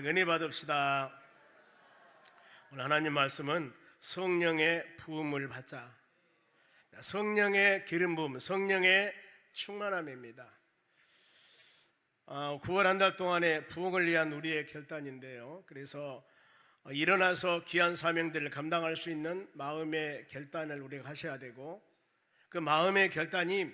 은혜 받읍시다. 오늘 하나님 말씀은 성령의 부음을 받자. 성령의 기름 부음, 성령의 충만함입니다. 9월 한 달 동안의 부흥을 위한 우리의 결단인데요. 그래서 일어나서 귀한 사명들을 감당할 수 있는 마음의 결단을 우리가 하셔야 되고, 그 마음의 결단이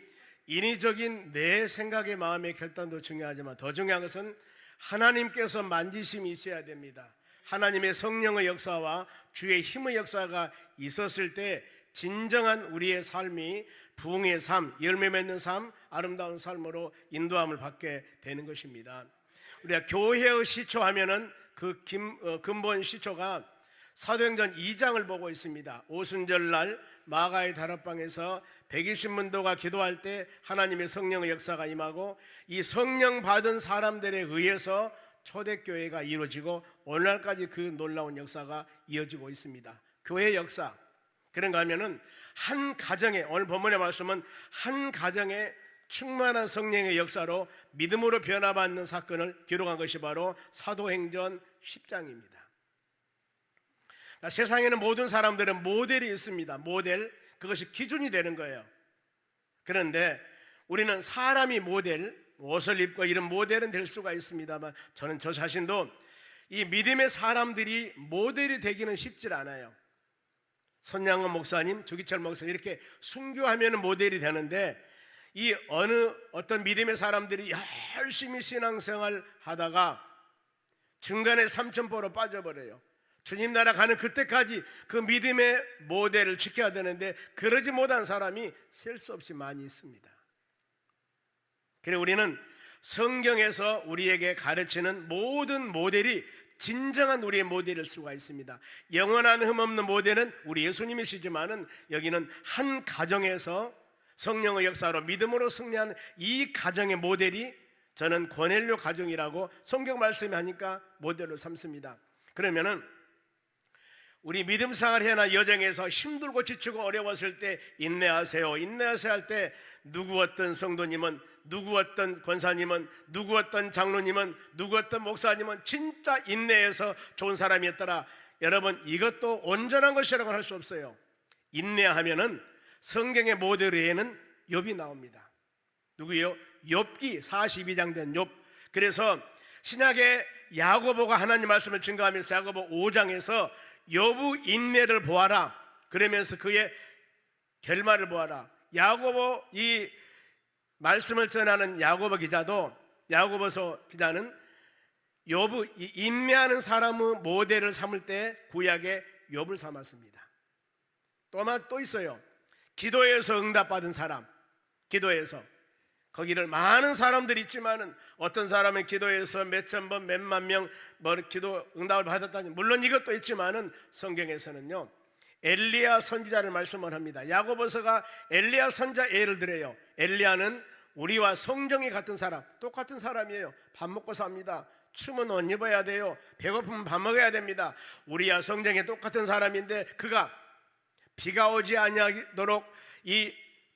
인위적인 내 생각의 마음의 결단도 중요하지만 더 중요한 것은 하나님께서 만지심이 있어야 됩니다. 하나님의 성령의 역사와 주의 힘의 역사가 있었을 때 진정한 우리의 삶이 부흥의 삶, 열매 맺는 삶, 아름다운 삶으로 인도함을 받게 되는 것입니다. 우리가 교회의 시초 하면은 그 근본 시초가 사도행전 2장을 보고 있습니다. 오순절날 마가의 다락방에서 120문도가 기도할 때 하나님의 성령의 역사가 임하고, 이 성령 받은 사람들에 의해서 초대교회가 이루어지고 오늘날까지 그 놀라운 역사가 이어지고 있습니다. 교회 역사, 그런가 하면은 한 가정에, 오늘 본문의 말씀은 한 가정에 충만한 성령의 역사로 믿음으로 변화받는 사건을 기록한 것이 바로 사도행전 10장입니다. 세상에는 모든 사람들은 모델이 있습니다. 모델, 그것이 기준이 되는 거예요. 그런데 우리는 사람이 모델, 옷을 입고 이런 모델은 될 수가 있습니다만, 저는 저 자신도 이 믿음의 사람들이 모델이 되기는 쉽지 않아요. 손양원 목사님, 조기철 목사님 이렇게 순교하면 모델이 되는데, 이 어떤 믿음의 사람들이 열심히 신앙생활 하다가 중간에 삼천포로 빠져버려요. 주님 나라 가는 그때까지 그 믿음의 모델을 지켜야 되는데 그러지 못한 사람이 셀 수 없이 많이 있습니다. 그래서 우리는 성경에서 우리에게 가르치는 모든 모델이 진정한 우리의 모델일 수가 있습니다. 영원한 흠없는 모델은 우리 예수님이시지만은 여기는 한 가정에서 성령의 역사로 믿음으로 승리하는 이 가정의 모델이, 저는 고넬료 가정이라고 성경 말씀이 하니까 모델로 삼습니다. 그러면은 우리 믿음 생활 해나 여정에서 힘들고 지치고 어려웠을 때 인내하세요, 인내하세요 할 때 누구 어떤 성도님은, 누구 어떤 권사님은, 누구 어떤 장로님은, 누구 어떤 목사님은 진짜 인내해서 좋은 사람이었더라. 여러분, 이것도 온전한 것이라고 할 수 없어요. 인내하면은 성경의 모델 외에는 욥이 나옵니다. 누구요? 욥기 42장 된 욥. 그래서 신약의 야고보가 하나님 말씀을 증거하면서 야고보 5장에서 욥의 인내를 보아라, 그러면서 그의 결말을 보아라. 야고보, 이 말씀을 전하는 야고보 기자도, 야고보서 기자는 욥의 인내하는 사람의 모델을 삼을 때 구약의 욥을 삼았습니다. 또 있어요. 기도에서 응답받은 사람, 기도에서 거기를 많은 사람들이 있지만은 어떤 사람은 기도에서 몇천 번, 몇만 명 기도 응답을 받았다니, 물론 이것도 있지만은 성경에서는요 엘리야 선지자를 말씀을 합니다. 야고보서가 엘리야 선지자 예를 들어요. 엘리야는 우리와 성정이 같은 사람, 똑같은 사람이에요. 밥 먹고 삽니다. 추면 옷 입어야 돼요. 배고프면 밥 먹어야 됩니다. 우리와 성정이 똑같은 사람인데 그가 비가 오지 아니하도록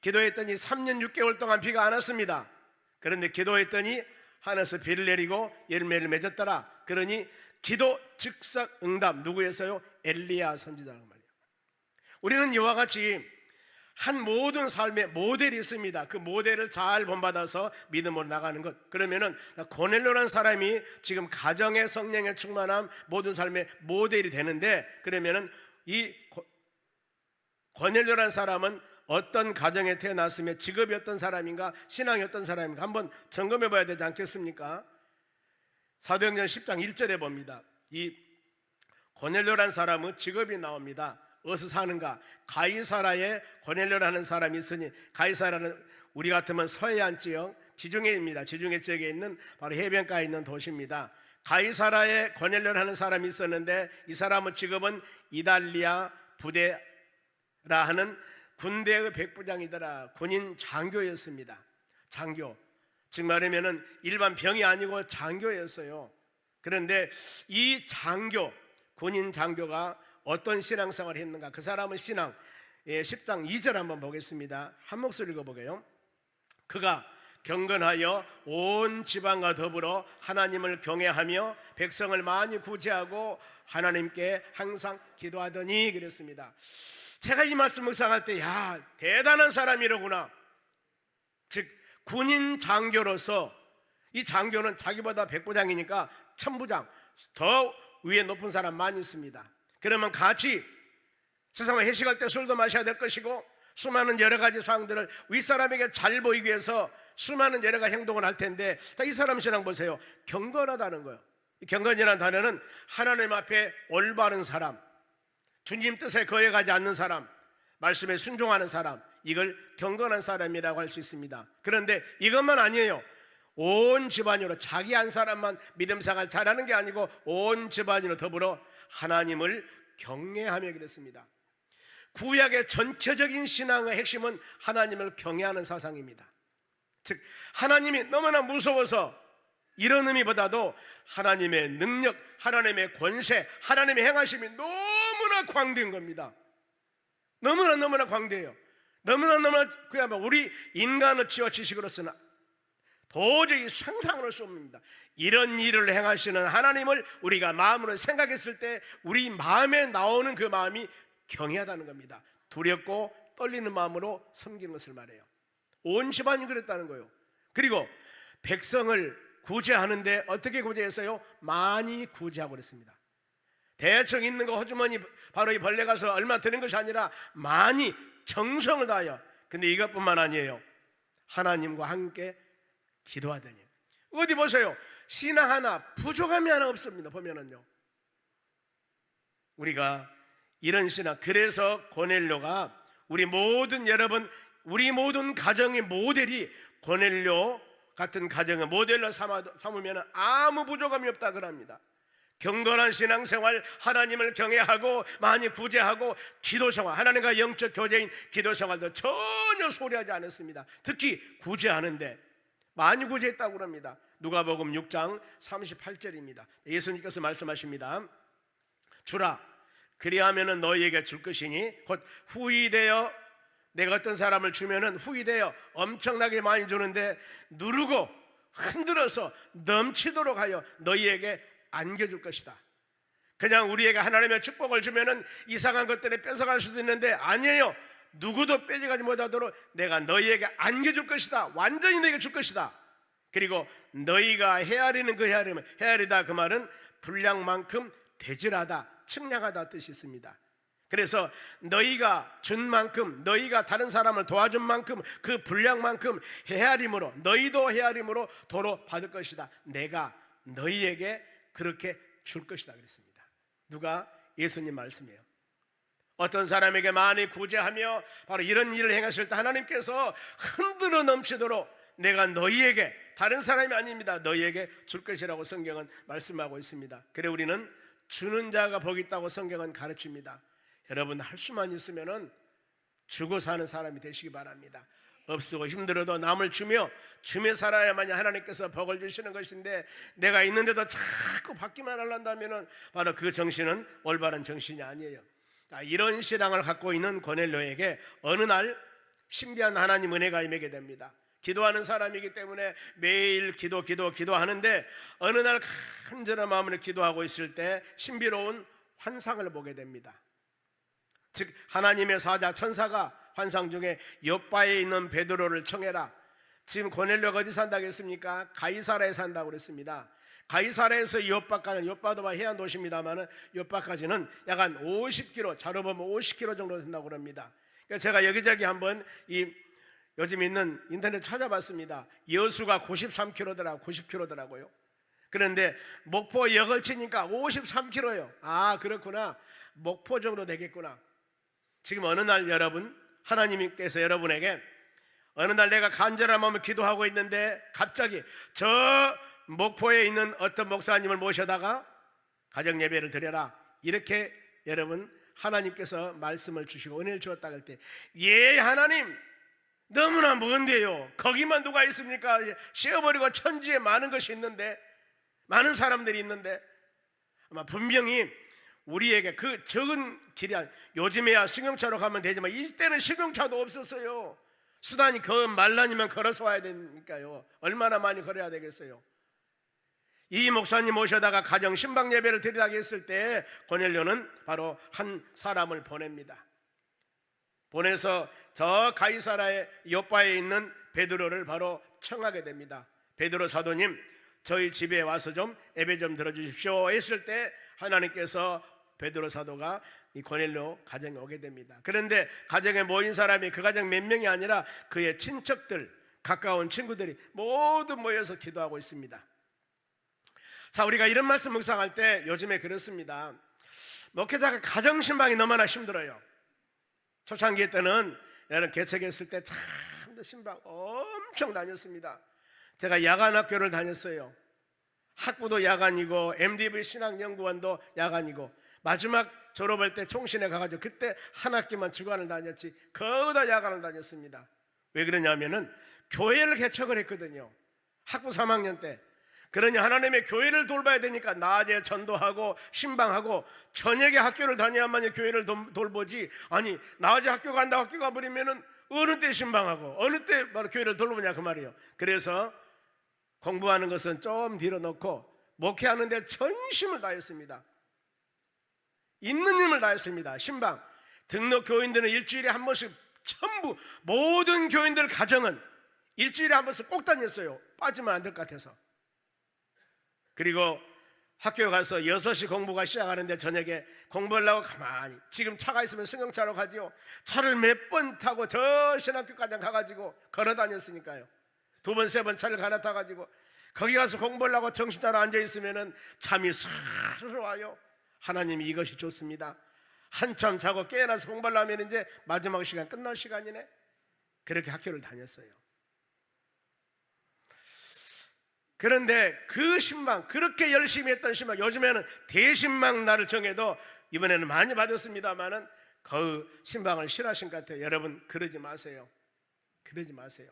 기도했더니 3년 6개월 동안 비가 안 왔습니다. 그런데 기도했더니 하늘에서 비를 내리고 열매를 맺었더라. 그러니 기도 즉석 응답, 누구에서요? 엘리야 선지자란 말이에요. 우리는 이와 같이 한 모든 삶의 모델이 있습니다. 그 모델을 잘 본받아서 믿음으로 나가는 것. 그러면은 고넬료라는 사람이 지금 가정의 성령의 충만함, 모든 삶의 모델이 되는데, 그러면은 이 고넬료라는 사람은 어떤 가정에 태어났으며 직업이 어떤 사람인가, 신앙이 어떤 사람인가 한번 점검해 봐야 되지 않겠습니까? 사도행전 10장 1절에 봅니다. 이 고넬료라는 사람은 직업이 나옵니다. 어디서 사는가? 가이사라에 고넬료라는 사람이 있으니, 가이사라는 우리 같으면 서해안 지역 지중해입니다. 지중해 지역에 있는 바로 해변가에 있는 도시입니다. 가이사라에 고넬료라는 사람이 있었는데, 이 사람의 직업은 이달리아 부대라 하는 군대의 백부장이더라. 군인 장교였습니다. 장교, 즉 말하면은 일반 병이 아니고 장교였어요. 그런데 이 장교, 군인 장교가 어떤 신앙생활을 했는가? 그 사람은 신앙 10장 2절 한번 보겠습니다. 한 목소리 읽어보게요. 그가 경건하여 온 지방과 더불어 하나님을 경외하며 백성을 많이 구제하고 하나님께 항상 기도하더니 그랬습니다. 제가 이 말씀 묵상할 때 대단한 사람이로구나. 즉 군인 장교로서, 이 장교는 자기보다 백부장이니까 천부장, 더 위에 높은 사람 많이 있습니다. 그러면 같이 세상에 회식할 때 술도 마셔야 될 것이고 수많은 여러 가지 사항들을 윗사람에게 잘 보이기 위해서 수많은 여러 가지 행동을 할 텐데, 이 사람 신앙 보세요. 경건하다는 거예요. 경건이라는 단어는 하나님 앞에 올바른 사람, 주님 뜻에 거역하지 않는 사람, 말씀에 순종하는 사람, 이걸 경건한 사람이라고 할 수 있습니다. 그런데 이것만 아니에요. 온 집안으로, 자기 한 사람만 믿음 생활 잘하는 게 아니고 온 집안으로 더불어 하나님을 경외하며 그랬습니다. 구약의 전체적인 신앙의 핵심은 하나님을 경외하는 사상입니다. 즉 하나님이 너무나 무서워서, 이런 의미보다도 하나님의 능력, 하나님의 권세, 하나님의 행하심이 너무나 광대한 겁니다. 너무나 광대해요. 너무나 그야말로 우리 인간의 지와 지식으로서는 도저히 상상을 할 수 없습니다. 이런 일을 행하시는 하나님을 우리가 마음으로 생각했을 때 우리 마음에 나오는 그 마음이 경외하다는 겁니다. 두렵고 떨리는 마음으로 섬기는 것을 말해요. 온 집안이 그랬다는 거예요. 그리고 백성을 구제하는데 어떻게 구제했어요? 많이 구제하고 그랬습니다. 대충 있는 거 호주머니 바로 이 벌레 가서 얼마 드는 것이 아니라 많이 정성을 다하여. 근데 이것뿐만 아니에요. 하나님과 함께 기도하더니. 어디 보세요. 신앙 하나 부족함이 하나 없습니다. 보면은요, 우리가 이런 신앙, 그래서 고넬료가 우리 모든 가정의 모델이 고넬료 같은 가정의 모델로 삼으면 아무 부족함이 없다 그럽니다. 경건한 신앙생활, 하나님을 경외하고 많이 구제하고 기도생활, 하나님과 영적 교제인 기도생활도 전혀 소홀하지 않았습니다. 특히 구제하는데 많이 구제했다고 합니다. 누가복음 6장 38절입니다. 예수님께서 말씀하십니다. 주라, 그리하면은 너희에게 줄 것이니 곧 후히되어, 내가 어떤 사람을 주면은 후히되어 엄청나게 많이 주는데 누르고 흔들어서 넘치도록 하여 너희에게 안겨줄 것이다. 그냥 우리에게 하나님의 축복을 주면은 이상한 것들에 뺏어갈 수도 있는데 아니에요. 누구도 빼져가지 못하도록 내가 너희에게 안겨줄 것이다. 완전히 너희에게 줄 것이다. 그리고 너희가 헤아리는 그 헤아리다, 그 말은 분량만큼 대질하다, 측량하다 뜻이 있습니다. 그래서 너희가 준 만큼, 너희가 다른 사람을 도와준 만큼 그 분량만큼 헤아림으로, 너희도 헤아림으로 도로 받을 것이다. 내가 너희에게 그렇게 줄 것이다 그랬습니다. 누가? 예수님 말씀이에요. 어떤 사람에게 많이 구제하며 바로 이런 일을 행하실 때 하나님께서 흔들어 넘치도록 내가 너희에게, 다른 사람이 아닙니다, 너희에게 줄 것이라고 성경은 말씀하고 있습니다. 그래 우리는 주는 자가 복이 있다고 성경은 가르칩니다. 여러분, 할 수만 있으면 주고 사는 사람이 되시기 바랍니다. 없고 힘들어도 남을 주며 살아야만이 하나님께서 복을 주시는 것인데, 내가 있는데도 자꾸 받기만 하려면 바로 그 정신은 올바른 정신이 아니에요. 이런 신앙을 갖고 있는 고넬료에게 어느 날 신비한 하나님 은혜가 임하게 됩니다. 기도하는 사람이기 때문에 매일 기도하는데 어느 날 간절한 마음으로 기도하고 있을 때 신비로운 환상을 보게 됩니다. 즉 하나님의 사자 천사가 환상 중에 욥바에 있는 베드로를 청해라. 지금 고넬료가 어디 산다고 했습니까? 가이사라에 산다고 그랬습니다. 가이사라에서 욥바도 해안 도시입니다만 욥바까지는 약 한 50km, 자로 보면 50km 정도 된다고 합니다. 그러니까 제가 여기저기 한번 요즘 있는 인터넷 찾아봤습니다. 여수가 90km더라고요. 그런데 목포역을 치니까 53km예요. 아, 그렇구나. 목포 정도 되겠구나. 지금 어느 날 여러분, 하나님께서 여러분에게 어느 날 내가 간절한 마음으로 기도하고 있는데 갑자기 저 목포에 있는 어떤 목사님을 모셔다가 가정 예배를 드려라, 이렇게 여러분 하나님께서 말씀을 주시고 은혜를 주었다 할 때, 예 하나님, 너무나 먼데요. 거기만 누가 있습니까? 씌어버리고 천지에 많은 것이 있는데, 많은 사람들이 있는데, 아마 분명히 우리에게 그 적은 길이, 요즘에야 승용차로 가면 되지만 이때는 승용차도 없었어요. 수단이 그 말라니면 걸어서 와야 되니까요. 얼마나 많이 걸어야 되겠어요. 이 목사님 모셔다가 가정 신방 예배를 드리라고 했을 때 고넬료는 바로 한 사람을 보냅니다. 보내서 저 가이사라의 요빠에 있는 베드로를 바로 청하게 됩니다. 베드로 사도님, 저희 집에 와서 좀 예배 좀 들어주십시오 했을 때 하나님께서 베드로 사도가 이 고넬료 가정에 오게 됩니다. 그런데 가정에 모인 사람이 그 가정 몇 명이 아니라 그의 친척들, 가까운 친구들이 모두 모여서 기도하고 있습니다. 자, 우리가 이런 말씀 묵상할 때 요즘에 그렇습니다. 목회자가 가정 신방이 너무나 힘들어요. 초창기 때는 여러분 개척했을 때 참 신방 엄청 다녔습니다. 제가 야간 학교를 다녔어요. 학부도 야간이고 MDV 신학연구원도 야간이고 마지막 졸업할 때 총신에 가가지고 그때 한 학기만 주간을 다녔지 거의 다 야간을 다녔습니다. 왜 그러냐면은 교회를 개척을 했거든요. 학부 3학년 때. 그러니 하나님의 교회를 돌봐야 되니까 낮에 전도하고 신방하고 저녁에 학교를 다녀야만 교회를 돌보지, 아니 낮에 학교 간다고 학교 가버리면은 어느 때 신방하고 어느 때 바로 교회를 돌보냐 그 말이에요. 그래서 공부하는 것은 좀 뒤로 놓고 목회하는 데 전심을 다했습니다. 있는 힘을 다했습니다. 신방 등록 교인들은 일주일에 한 번씩 전부 모든 교인들 가정은 일주일에 한 번씩 꼭 다녔어요. 빠지면 안 될 것 같아서. 그리고 학교 가서 6시 공부가 시작하는데 저녁에 공부하려고 가만히, 지금 차가 있으면 승용차로 가지요. 차를 몇 번 타고 저 신학교까지 가가지고 걸어 다녔으니까요. 2번, 3번 차를 갈아타가지고 거기 가서 공부하려고 정신 차려 앉아있으면 잠이 사르르 와요. 하나님이 이것이 좋습니다. 한참 자고 깨어나서 공부하려면 이제 마지막 시간 끝날 시간이네. 그렇게 학교를 다녔어요. 그런데 그 신방, 그렇게 열심히 했던 신방, 요즘에는 대신방 날을 정해도 이번에는 많이 받았습니다만은 그 신방을 싫어하신 것 같아요. 여러분 그러지 마세요. 그러지 마세요.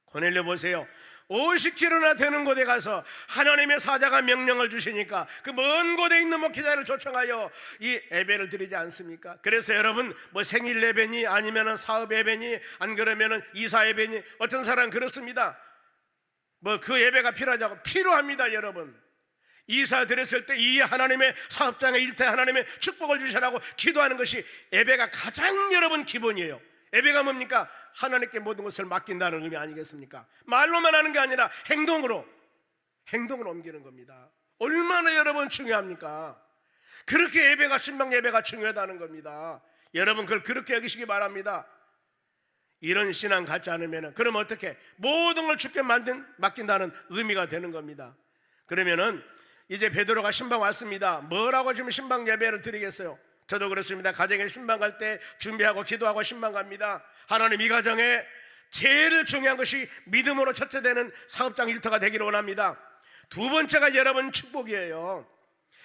고넬료 보세요. 50km나 되는 곳에 가서 하나님의 사자가 명령을 주시니까 그 먼 곳에 있는 목회자를 초청하여 이 예배를 드리지 않습니까? 그래서 여러분 뭐 생일 예배니 아니면은 사업 예배니 안 그러면은 이사 예배니, 어떤 사람은 그렇습니다. 뭐 그 예배가 필요하자고, 필요합니다. 여러분 이사 드렸을 때 이 하나님의 사업장에 일태 하나님의 축복을 주시라고 기도하는 것이 예배가 가장 여러분 기본이에요. 예배가 뭡니까? 하나님께 모든 것을 맡긴다는 의미 아니겠습니까? 말로만 하는 게 아니라 행동으로 옮기는 겁니다. 얼마나 여러분 중요합니까? 그렇게 예배가, 신방 예배가 중요하다는 겁니다. 여러분 그걸 그렇게 여기시기 바랍니다. 이런 신앙 갖지 않으면 그럼 어떻게 모든 걸 주께 맡긴다는 의미가 되는 겁니다. 그러면은 이제 베드로가 신방 왔습니다. 뭐라고 지금 신방 예배를 드리겠어요? 저도 그렇습니다. 가정에 신방 갈 때 준비하고 기도하고 신방 갑니다. 하나님 이 가정에 제일 중요한 것이 믿음으로 첫째 되는 사업장 일터가 되기를 원합니다. 두 번째가 여러분 축복이에요.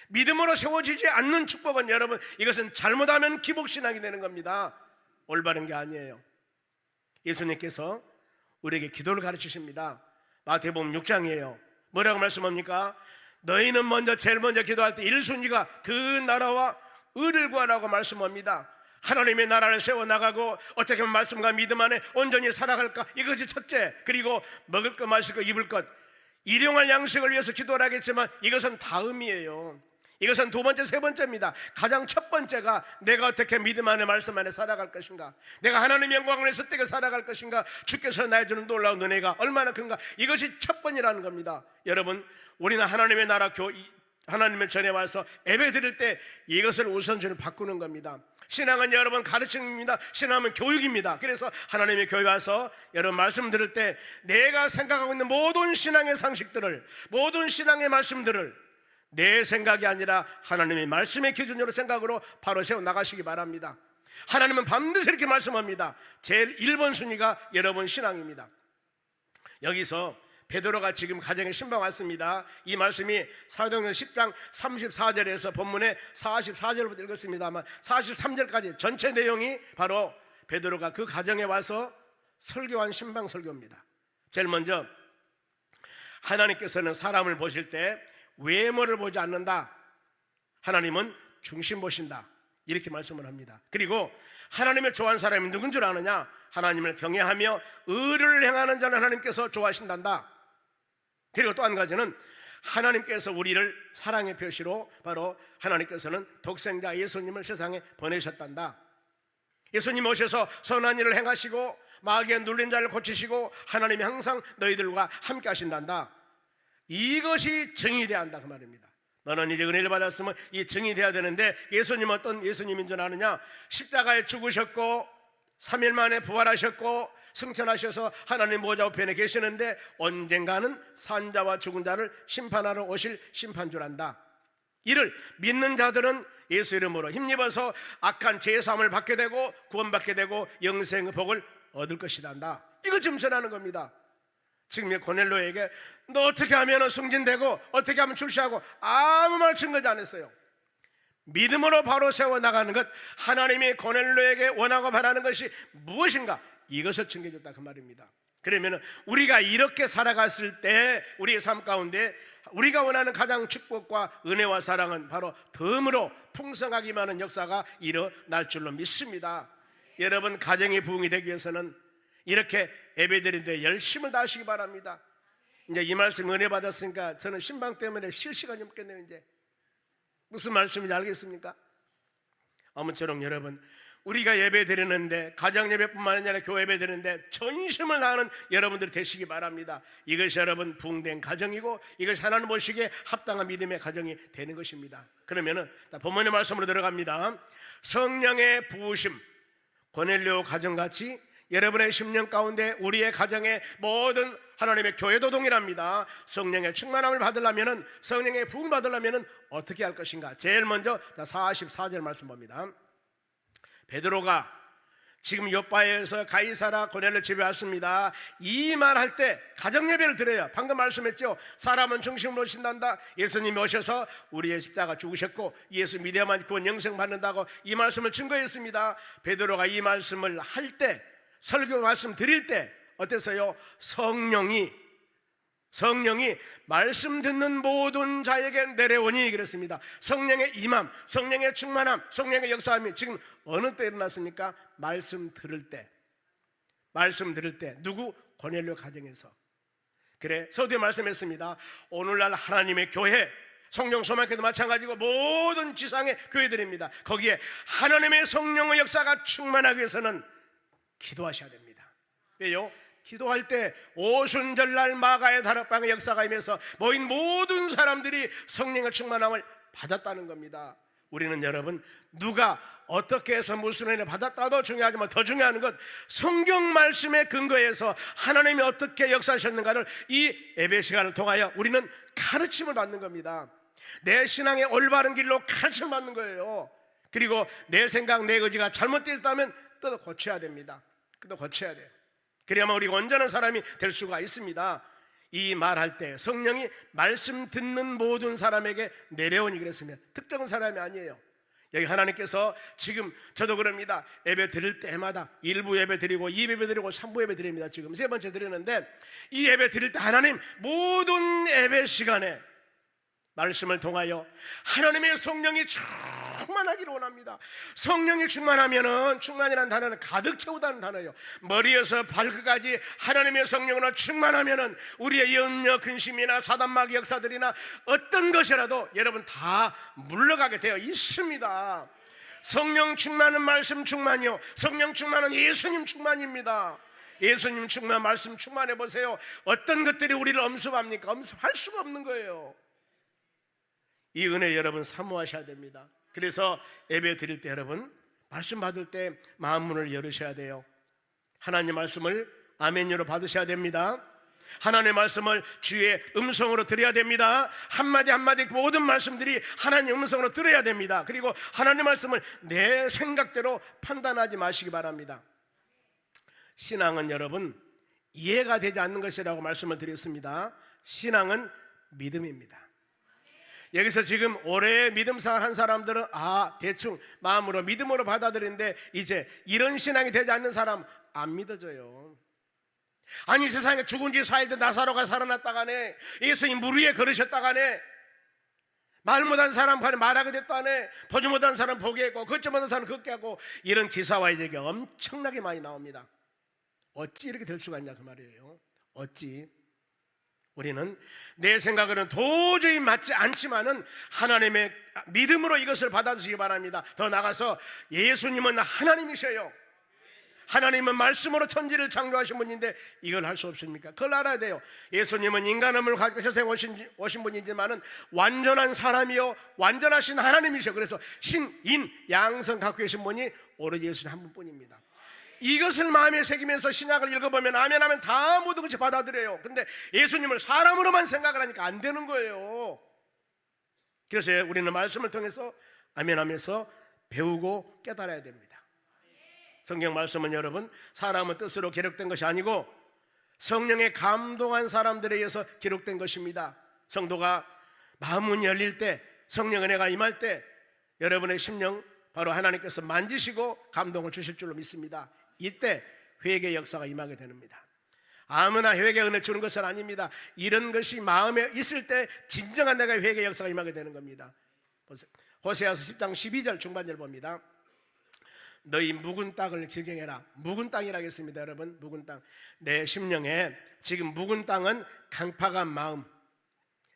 믿음으로 세워지지 않는 축복은 여러분 이것은 잘못하면 기복신앙이 되는 겁니다. 올바른 게 아니에요. 예수님께서 우리에게 기도를 가르치십니다. 마태복음 6장이에요. 뭐라고 말씀합니까? 너희는 먼저 제일 먼저 기도할 때 1순위가 그 나라와 의를 구하라고 말씀합니다. 하나님의 나라를 세워나가고 어떻게 하면 말씀과 믿음 안에 온전히 살아갈까, 이것이 첫째. 그리고 먹을 것 마실 것 입을 것, 일용할 양식을 위해서 기도를 하겠지만 이것은 다음이에요. 이것은 두 번째, 세 번째입니다. 가장 첫 번째가 내가 어떻게 믿음 안에 말씀 안에 살아갈 것인가, 내가 하나님의 영광을 위해서 어떻게 살아갈 것인가, 주께서 나의 주는 놀라운 은혜가 얼마나 큰가, 이것이 첫 번이라는 겁니다. 여러분 우리는 하나님의 나라 하나님의 전에 와서 예배 드릴 때 이것을 우선순위를 바꾸는 겁니다. 신앙은 여러분 가르침입니다. 신앙은 교육입니다. 그래서 하나님의 교회 와서 여러분 말씀 들을 때 내가 생각하고 있는 모든 신앙의 상식들을, 모든 신앙의 말씀들을 내 생각이 아니라 하나님의 말씀의 기준으로 생각으로 바로 세워나가시기 바랍니다. 하나님은 반드시 이렇게 말씀합니다. 제일 1번 순위가 여러분 신앙입니다. 여기서 베드로가 지금 가정에 신방 왔습니다. 이 말씀이 사도행전 10장 34절에서 본문에 44절부터 읽었습니다만 43절까지 전체 내용이 바로 베드로가 그 가정에 와서 설교한 신방 설교입니다. 제일 먼저 하나님께서는 사람을 보실 때 외모를 보지 않는다. 하나님은 중심 보신다. 이렇게 말씀을 합니다. 그리고 하나님을 좋아하는 사람이 누군 줄 아느냐? 하나님을 경외하며 의를 행하는 자는 하나님께서 좋아하신단다. 그리고 또 한 가지는 하나님께서 우리를 사랑의 표시로 바로 하나님께서는 독생자 예수님을 세상에 보내셨단다. 예수님 오셔서 선한 일을 행하시고 마귀에 눌린 자를 고치시고 하나님이 항상 너희들과 함께 하신단다. 이것이 증이 돼야 한다 그 말입니다. 너는 이제 은혜를 받았으면 이 증이 돼야 되는데, 예수님 어떤 예수님인 줄 아느냐? 십자가에 죽으셨고 3일 만에 부활하셨고 승천하셔서 하나님 보좌 우편에 계시는데 언젠가는 산 자와 죽은 자를 심판하러 오실 심판줄 안다. 이를 믿는 자들은 예수 이름으로 힘입어서 악한 제사함을 받게 되고 구원받게 되고 영생의 복을 얻을 것이란다. 이걸 지금 전하는 겁니다. 지금 고넬로에게 너 어떻게 하면 승진되고 어떻게 하면 출세하고 아무 말 증거지 않았어요. 믿음으로 바로 세워나가는 것, 하나님이 고넬로에게 원하고 바라는 것이 무엇인가, 이것을 증거해줬다 그 말입니다. 그러면 우리가 이렇게 살아갔을 때 우리의 삶 가운데 우리가 원하는 가장 축복과 은혜와 사랑은 바로 덤으로 풍성하기만 한 역사가 일어날 줄로 믿습니다. 여러분, 가정의 부흥이 되기 위해서는 이렇게 예배드리는데 열심을 다하시기 바랍니다. 이제 이 말씀 은혜 받았으니까 저는 신방 때문에 쉴 시간이 없겠네요. 이제 무슨 말씀인지 알겠습니까? 아무쪼록 여러분, 우리가 예배 드리는데 가정 예배뿐만 아니라 교회 예배 드리는데 전심을 다하는 여러분들이 되시기 바랍니다. 이것이 여러분 부흥된 가정이고 이것이 하나님 보시기에 합당한 믿음의 가정이 되는 것입니다. 그러면은 본문의 말씀으로 들어갑니다. 성령의 부으심, 고넬료 가정같이 여러분의 10년 가운데 우리의 가정의 모든 하나님의 교회도 동일합니다. 성령의 충만함을 받으려면, 성령의 부흥 받으려면 어떻게 할 것인가? 제일 먼저 44절 말씀 봅니다. 베드로가 지금 요바에서 가이사라 고넬료 집에 왔습니다. 이 말할 때 가정 예배를 드려요. 방금 말씀했죠. 사람은 중심으로 오신단다. 예수님이 오셔서 우리의 십자가 죽으셨고 예수 믿어야만 구원 영생 받는다고 이 말씀을 증거했습니다. 베드로가 이 말씀을 할 때, 설교 말씀 드릴 때 어땠어요? 성령이 말씀 듣는 모든 자에게 내려오니 그랬습니다. 성령의 임함, 성령의 충만함, 성령의 역사함이 지금 어느 때 일어났습니까? 말씀 들을 때 누구? 고넬료 가정에서. 그래, 서두에 말씀했습니다. 오늘날 하나님의 교회, 성령 소망교회도 마찬가지고 모든 지상의 교회들입니다. 거기에 하나님의 성령의 역사가 충만하기 위해서는 기도하셔야 됩니다. 왜요? 기도할 때 오순절날 마가의 다락방의 역사가 임해서 모인 모든 사람들이 성령의 충만함을 받았다는 겁니다. 우리는 여러분, 누가 어떻게 해서 무슨 은혜를 받았다도 중요하지만 더 중요한 것, 성경 말씀에 근거해서 하나님이 어떻게 역사하셨는가를 이 예배 시간을 통하여 우리는 가르침을 받는 겁니다. 내 신앙의 올바른 길로 가르침을 받는 거예요. 그리고 내 생각, 내 의지가 잘못되어 있다면 또 고쳐야 됩니다. 또 고쳐야 돼요. 그래야만 우리가 온전한 사람이 될 수가 있습니다. 이 말할 때 성령이 말씀 듣는 모든 사람에게 내려오니 그랬으면 특정한 사람이 아니에요. 여기 하나님께서 지금 저도 그럽니다. 예배 드릴 때마다 1부 예배 드리고 2부 예배 드리고 3부 예배 드립니다. 지금 3번째 드리는데 이 예배 드릴 때 하나님 모든 예배 시간에 말씀을 통하여 하나님의 성령이 충만하기를 원합니다. 성령이 충만하면은, 충만이라는 단어는 가득 채우다는 단어예요. 머리에서 발끝까지 하나님의 성령으로 충만하면은 우리의 염려, 근심이나 사단마귀 역사들이나 어떤 것이라도 여러분 다 물러가게 되어 있습니다. 성령 충만은 말씀 충만이요, 성령 충만은 예수님 충만입니다. 예수님 충만, 말씀 충만해 보세요. 어떤 것들이 우리를 엄습합니까? 엄습할 수가 없는 거예요. 이 은혜 여러분 사모하셔야 됩니다. 그래서 예배 드릴 때 여러분 말씀 받을 때 마음 문을 열으셔야 돼요. 하나님 말씀을 아멘으로 받으셔야 됩니다. 하나님의 말씀을 주의 음성으로 드려야 됩니다. 한마디 한마디 모든 말씀들이 하나님의 음성으로 들어야 됩니다. 그리고 하나님의 말씀을 내 생각대로 판단하지 마시기 바랍니다. 신앙은 여러분 이해가 되지 않는 것이라고 말씀을 드렸습니다. 신앙은 믿음입니다. 여기서 지금 오래 믿음생활 한 사람들은 대충 마음으로 믿음으로 받아들이는데 이제 이런 신앙이 되지 않는 사람 안 믿어져요. 아니 세상에 죽은 지 4일 된 나사로가 살아났다가네, 예수님 물 위에 걸으셨다가네, 말 못한 사람 말하게 됐다네, 보지 못한 사람 보게 했고 걷지 못한 사람 걷게 하고, 이런 기사와 이야기가 엄청나게 많이 나옵니다. 어찌 이렇게 될 수가 있냐 그 말이에요. 어찌. 우리는 내 생각으로는 도저히 맞지 않지만은 하나님의 믿음으로 이것을 받아들이기 바랍니다. 더 나아가서 예수님은 하나님이셔요. 하나님은 말씀으로 천지를 창조하신 분인데 이걸 할 수 없습니까? 그걸 알아야 돼요. 예수님은 인간음을 가지고 세상에 오신 분이지만은 완전한 사람이요 완전하신 하나님이셔. 그래서 신인 양성 갖고 계신 분이 오로지 예수님 한 분뿐입니다. 이것을 마음에 새기면서 신약을 읽어보면 아멘 하면 다 모든 것이 받아들여요. 근데 예수님을 사람으로만 생각을 하니까 안 되는 거예요. 그래서 우리는 말씀을 통해서 아멘 하면서 배우고 깨달아야 됩니다. 성경 말씀은 여러분 사람의 뜻으로 기록된 것이 아니고 성령에 감동한 사람들에 의해서 기록된 것입니다. 성도가 마음문이 열릴 때 성령 은혜가 임할 때 여러분의 심령 바로 하나님께서 만지시고 감동을 주실 줄로 믿습니다. 이때 회개 역사가 임하게 됩니다. 아무나 회개 은혜 주는 것은 아닙니다. 이런 것이 마음에 있을 때 진정한 내가 회개 역사가 임하게 되는 겁니다. 보세요. 호세아서 10장 12절 중반절 봅니다. 너희 묵은 땅을 기경해라. 묵은 땅이라고 했습니다. 여러분 묵은 땅. 내 심령에 지금 묵은 땅은 강팍한 마음,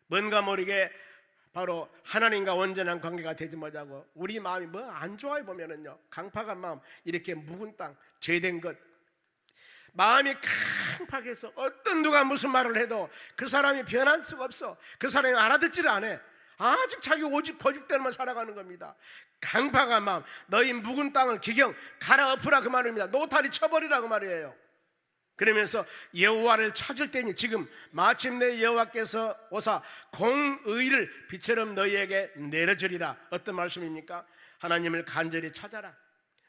뭔가 모르게 바로 하나님과 온전한 관계가 되지 못하고 우리 마음이 뭐 안 좋아해 보면은요 강팍한 마음, 이렇게 묵은 땅, 죄된 것, 마음이 강팍해서 어떤 누가 무슨 말을 해도 그 사람이 변할 수가 없어. 그 사람이 알아듣지를 않아. 아직 자기 오직 고집대로만 살아가는 겁니다. 강팍한 마음, 너희 묵은 땅을 기경 갈아엎으라 그 말입니다. 노타리 쳐버리라 그 말이에요. 그러면서 여호와를 찾을 때니 지금 마침내 여호와께서 오사 공의를 빛처럼 너희에게 내려주리라. 어떤 말씀입니까? 하나님을 간절히 찾아라,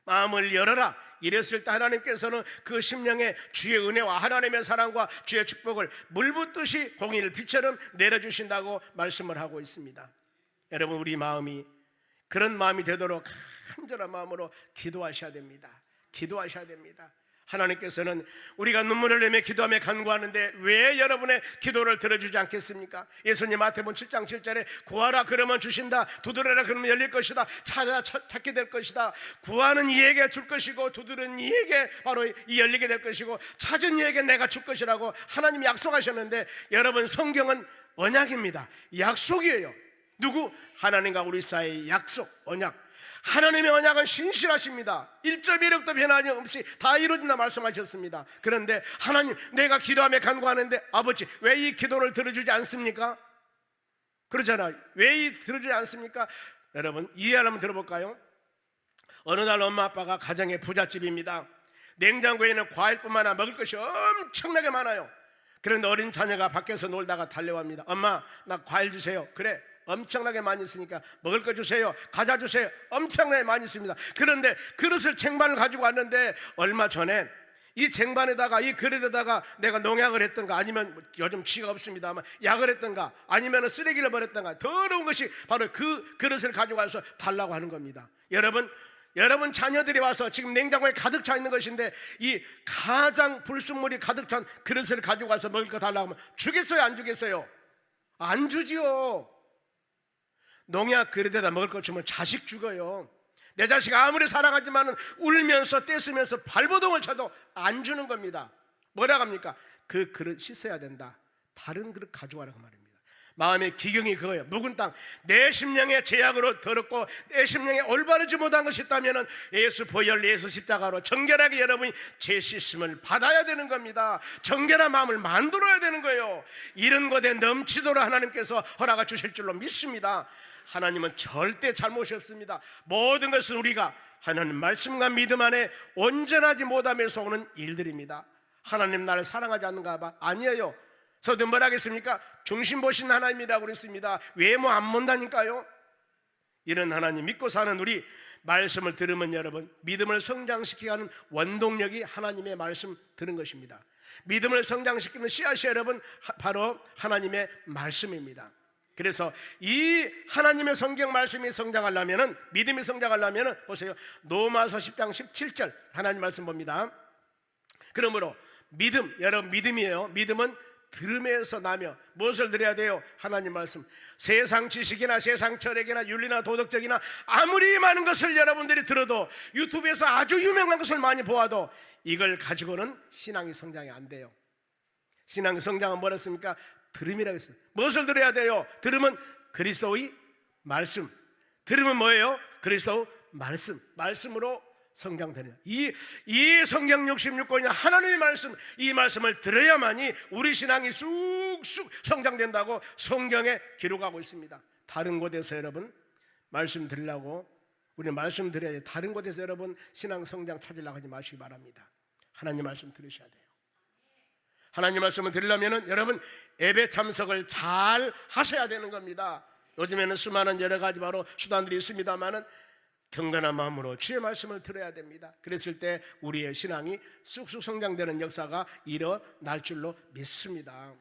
마음을 열어라. 이랬을 때 하나님께서는 그 심령에 주의 은혜와 하나님의 사랑과 주의 축복을 물붓듯이 공의를 빛처럼 내려주신다고 말씀을 하고 있습니다. 여러분 우리 마음이 그런 마음이 되도록 간절한 마음으로 기도하셔야 됩니다. 기도하셔야 됩니다. 하나님께서는 우리가 눈물을 내며 기도하며 간구하는데 왜 여러분의 기도를 들어주지 않겠습니까? 예수님 마태복음 7장 7절에 구하라 그러면 주신다, 두드려라 그러면 열릴 것이다, 찾게 될 것이다. 구하는 이에게 줄 것이고 두드리는 이에게 바로 이 열리게 될 것이고 찾은 이에게 내가 줄 것이라고 하나님이 약속하셨는데 여러분 성경은 언약입니다. 약속이에요. 누구? 하나님과 우리 사이의 약속, 언약. 하나님의 언약은 신실하십니다. 1.1억도 변함이 없이 다 이루어진다 말씀하셨습니다. 그런데 하나님 내가 기도하며 간구하는데 아버지 왜 이 기도를 들어주지 않습니까? 그러잖아요. 왜 들어주지 않습니까? 여러분 이해하려면 들어볼까요? 어느 날 엄마 아빠가 가정의 부잣집입니다. 냉장고에는 과일뿐만 아니라 먹을 것이 엄청나게 많아요. 그런데 어린 자녀가 밖에서 놀다가 달려옵니다. 엄마 나 과일 주세요. 그래 엄청나게 많이 있으니까 먹을 거 주세요. 과자 주세요. 엄청나게 많이 있습니다. 그런데 그릇을 쟁반을 가지고 왔는데 얼마 전에 이 쟁반에다가 이 그릇에다가 내가 농약을 했던가 아니면 요즘 쥐가 없습니다만 약을 했던가 아니면 쓰레기를 버렸던가 더러운 것이 바로 그 그릇을 가지고 와서 달라고 하는 겁니다. 여러분 자녀들이 와서 지금 냉장고에 가득 차 있는 것인데 이 가장 불순물이 가득 찬 그릇을 가지고 와서 먹을 거 달라고 하면 주겠어요 안 주겠어요? 안 주지요. 농약 그릇에다 먹을 거 주면 자식 죽어요. 내 자식 아무리 사랑하지만 울면서 떼쓰면서 발버둥을 쳐도 안 주는 겁니다. 뭐라고 합니까? 그 그릇 씻어야 된다. 다른 그릇 가져와라 그 말입니다. 마음의 기경이 그거예요. 묵은 땅, 내 심령의 죄악으로 더럽고 내 심령에 올바르지 못한 것이 있다면 예수 보혈 예수 십자가로 정결하게 여러분이 죄 씻음을 받아야 되는 겁니다. 정결한 마음을 만들어야 되는 거예요. 이런 것에 넘치도록 하나님께서 허락을 주실 줄로 믿습니다. 하나님은 절대 잘못이 없습니다. 모든 것은 우리가 하나님 말씀과 믿음 안에 온전하지 못하면서 오는 일들입니다. 하나님 나를 사랑하지 않는가 봐? 아니에요. 저도 뭐라 하겠습니까? 중심 보신 하나님이라고 그랬습니다. 외모 안 본다니까요. 이런 하나님 믿고 사는 우리 말씀을 들으면 여러분 믿음을 성장시키게 하는 원동력이 하나님의 말씀 들은 것입니다. 믿음을 성장시키는 씨앗이 여러분 바로 하나님의 말씀입니다. 그래서 이 하나님의 성경 말씀이 성장하려면 믿음이 성장하려면 보세요. 로마서 10장 17절 하나님 말씀 봅니다. 그러므로 믿음, 여러분 믿음이에요. 믿음은 들음에서 나며 무엇을 들어야 돼요? 하나님 말씀. 세상 지식이나 세상 철학이나 윤리나 도덕적이나 아무리 많은 것을 여러분들이 들어도, 유튜브에서 아주 유명한 것을 많이 보아도 이걸 가지고는 신앙이 성장이 안 돼요. 신앙 성장은 뭐랬습니까? 들음이라고 했어요. 무엇을 들어야 돼요? 들음은 그리스도의 말씀. 들음은 뭐예요? 그리스도 말씀. 말씀으로 성장되는, 이 성경 66권이 하나님의 말씀, 이 말씀을 들어야만이 우리 신앙이 쑥쑥 성장된다고 성경에 기록하고 있습니다. 다른 곳에서 여러분 말씀 들으려고, 우리 말씀 들어야 돼. 다른 곳에서 여러분 신앙 성장 찾으려고 하지 마시기 바랍니다. 하나님 말씀 들으셔야 돼요. 하나님 말씀을 들으려면 여러분 예배 참석을 잘 하셔야 되는 겁니다. 요즘에는 수많은 여러 가지 바로 수단들이 있습니다만은 경건한 마음으로 주의 말씀을 들어야 됩니다. 그랬을 때 우리의 신앙이 쑥쑥 성장되는 역사가 일어날 줄로 믿습니다.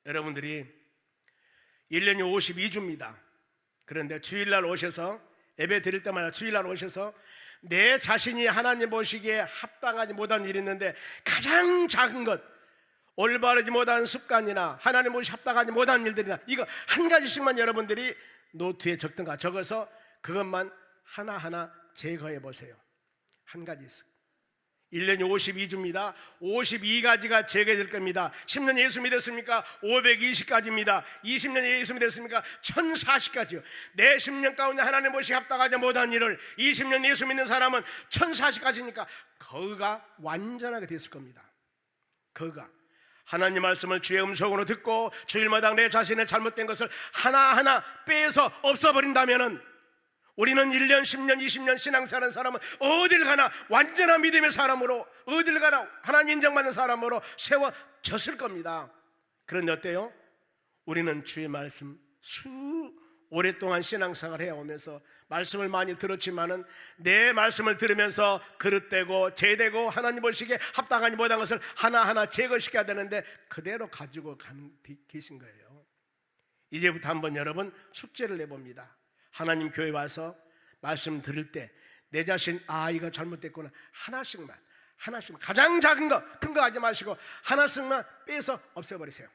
여러분들이 1년이 52주입니다. 그런데 주일날 오셔서, 예배 드릴 때마다 주일날 오셔서 내 자신이 하나님 보시기에 합당하지 못한 일이 있는데, 가장 작은 것, 올바르지 못한 습관이나 하나님 보시기에 합당하지 못한 일들이나, 이거 한 가지씩만 여러분들이 노트에 적든가 적어서 그것만 하나하나 제거해 보세요. 한 가지 있어요. 1년이 52주입니다. 52가지가 제거될 겁니다. 10년 예수 믿었습니까? 520가지입니다. 20년 예수 믿었습니까? 1040가지요. 내 10년 가운데 하나님 보시기에 합당하지 못한 일을 20년 예수 믿는 사람은 1040가지니까 거가 완전하게 됐을 겁니다. 거가 하나님 말씀을 주의 음성으로 듣고 주일마다 내 자신의 잘못된 것을 하나하나 빼서 없애버린다면 우리는 1년, 10년, 20년 신앙생활하는 사람은 어딜 가나 완전한 믿음의 사람으로, 어딜 가나 하나님 인정받는 사람으로 세워졌을 겁니다. 그런데 어때요? 우리는 주의 말씀 오랫동안 신앙생활을 해오면서 말씀을 많이 들었지만은 내 말씀을 들으면서 그릇되고 제되고 하나님 보시기에 합당하지 못한 것을 하나하나 제거시켜야 되는데 그대로 가지고 계신 거예요. 이제부터 한번 여러분 숙제를 내봅니다. 하나님 교회 와서 말씀 들을 때 내 자신, 이거 잘못됐구나, 하나씩만 가장 작은 거, 큰 거 하지 마시고 하나씩만 빼서 없애버리세요.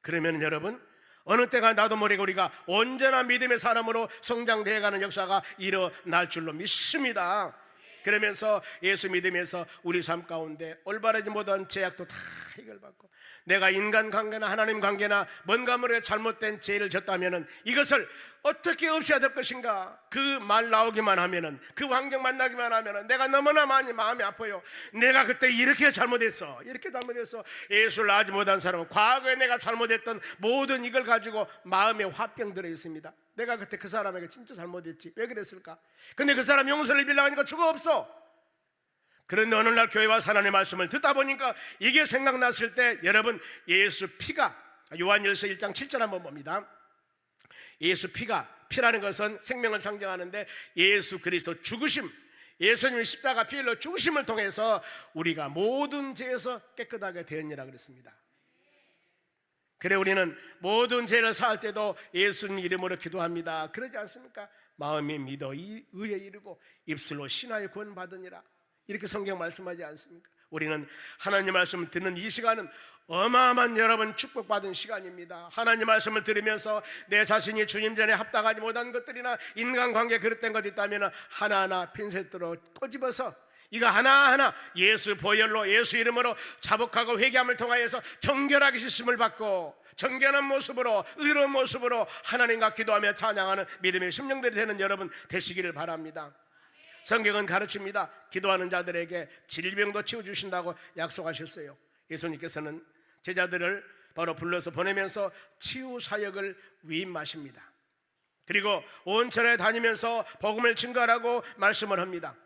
그러면 여러분 어느 때가 나도 모르게 우리가 언제나 믿음의 사람으로 성장되어가는 역사가 일어날 줄로 믿습니다. 그러면서 예수 믿으면서 우리 삶 가운데 올바르지 못한 죄악도 다 해결받고, 내가 인간관계나 하나님 관계나 뭔가 모르게 잘못된 죄를 졌다면 이것을 어떻게 없애야 될 것인가, 그 말 나오기만 하면, 그 환경 만나기만 하면 내가 너무나 많이 마음이 아파요. 내가 그때 이렇게 잘못했어. 예수를 알지 못한 사람은 과거에 내가 잘못했던 모든 이걸 가지고 마음에 화병 들어 있습니다. 내가 그때 그 사람에게 진짜 잘못했지, 왜 그랬을까? 근데 그 사람 용서를 빌려고 하니까 주가 없어. 그런데 어느 날 교회 와서 하나님의 말씀을 듣다 보니까 이게 생각났을 때, 여러분 예수 피가, 요한일서 1장 7절 한번 봅니다. 예수 피라는 것은 생명을 상징하는데, 예수 그리스도 죽으심, 예수님의 십자가 피 흘려 죽으심을 통해서 우리가 모든 죄에서 깨끗하게 되었느니라 그랬습니다. 그래 우리는 모든 죄를 사할 때도 예수님 이름으로 기도합니다. 그러지 않습니까? 마음이 믿어 의에 이르고 입술로 신하여 구원받으니라, 이렇게 성경 말씀하지 않습니까? 우리는 하나님 말씀을 듣는 이 시간은 어마어마한 여러분 축복받은 시간입니다. 하나님 말씀을 들으면서 내 자신이 주님 전에 합당하지 못한 것들이나 인간관계에 그릇된 것 있다면 하나하나 핀셋으로 꼬집어서 이거 하나하나 예수 보혈로, 예수 이름으로 자복하고 회개함을 통하여서 정결하게 씻음을 받고 정결한 모습으로, 의로운 모습으로 하나님과 기도하며 찬양하는 믿음의 심령들이 되는 여러분 되시기를 바랍니다. 성경은 가르칩니다. 기도하는 자들에게 질병도 치워주신다고 약속하셨어요. 예수님께서는 제자들을 바로 불러서 보내면서 치유 사역을 위임하십니다. 그리고 온 천하에 다니면서 복음을 증거하라고 말씀을 합니다.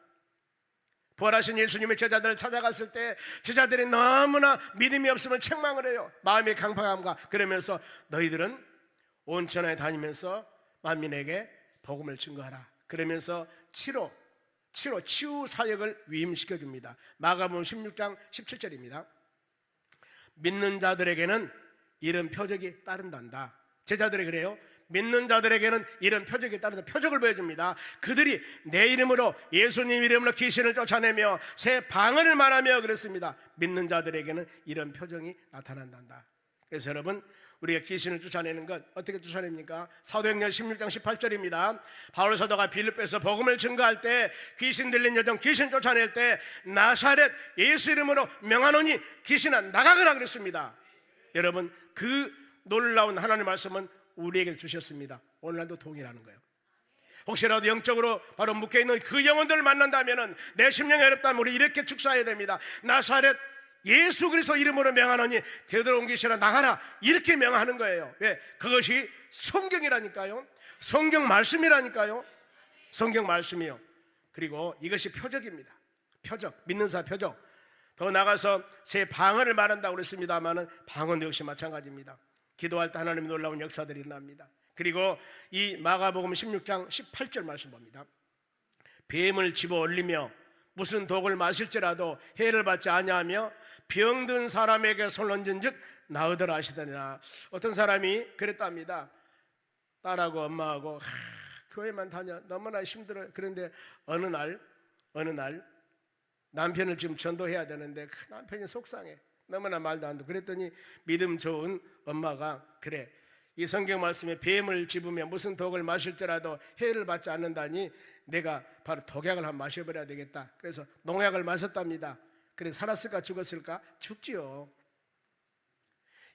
부활하신 예수님의 제자들을 찾아갔을 때 제자들이 너무나 믿음이 없으면 책망을 해요. 마음의 강팍함과, 그러면서 너희들은 온 천하에 다니면서 만민에게 복음을 증거하라. 그러면서 치유 사역을 위임시켜줍니다. 마가복음 16장 17절입니다. 믿는 자들에게는 이런 표적이 따른단다. 제자들이 그래요. 믿는 자들에게는 이런 표적에 따라서 표적을 보여줍니다. 그들이 내 이름으로, 예수님 이름으로 귀신을 쫓아내며 새 방언을 말하며 그랬습니다. 믿는 자들에게는 이런 표적이 나타난단다. 그래서 여러분, 우리가 귀신을 쫓아내는 것 어떻게 쫓아냅니까? 사도행전 16장 18절입니다. 바울 사도가 빌립보에서 복음을 증거할 때, 귀신 들린 여정 귀신 쫓아낼 때 나사렛 예수 이름으로 명하노니 귀신아 나가거라 그랬습니다. 여러분, 그 놀라운 하나님의 말씀은 우리에게 주셨습니다. 오늘날도 동일하는 거예요. 혹시라도 영적으로 바로 묶여있는 그 영혼들을 만난다면, 내 심령이 어렵다면 우리 이렇게 축사해야 됩니다. 나사렛 예수 그리스도 이름으로 명하노니 되도록 귀신아 나가라, 이렇게 명하는 거예요. 왜? 그것이 성경이라니까요. 성경 말씀이라니까요. 성경 말씀이요. 그리고 이것이 표적입니다. 표적, 믿는 자 표적. 더 나가서 새 방언을 말한다고 그랬습니다만, 방언도 역시 마찬가지입니다. 기도할 때 하나님의 놀라운 역사들이 일어납니다. 그리고 이 마가복음 16장 18절 말씀 봅니다. 뱀을 집어 올리며 무슨 독을 마실지라도 해를 받지 아니하며 병든 사람에게 손 얹은즉 나으더라 하시더니라. 어떤 사람이 그랬답니다. 딸하고 엄마하고 교회만 다녀 너무나 힘들어요. 그런데 어느 날 남편을 지금 전도해야 되는데 그 남편이 속상해. 너무나 말도 안 돼. 그랬더니 믿음 좋은 엄마가, 그래, 이 성경 말씀에 뱀을 집으며 무슨 독을 마실지라도 해를 받지 않는다니 내가 바로 독약을 한번 마셔버려야 되겠다. 그래서 농약을 마셨답니다. 그래 살았을까 죽었을까? 죽지요.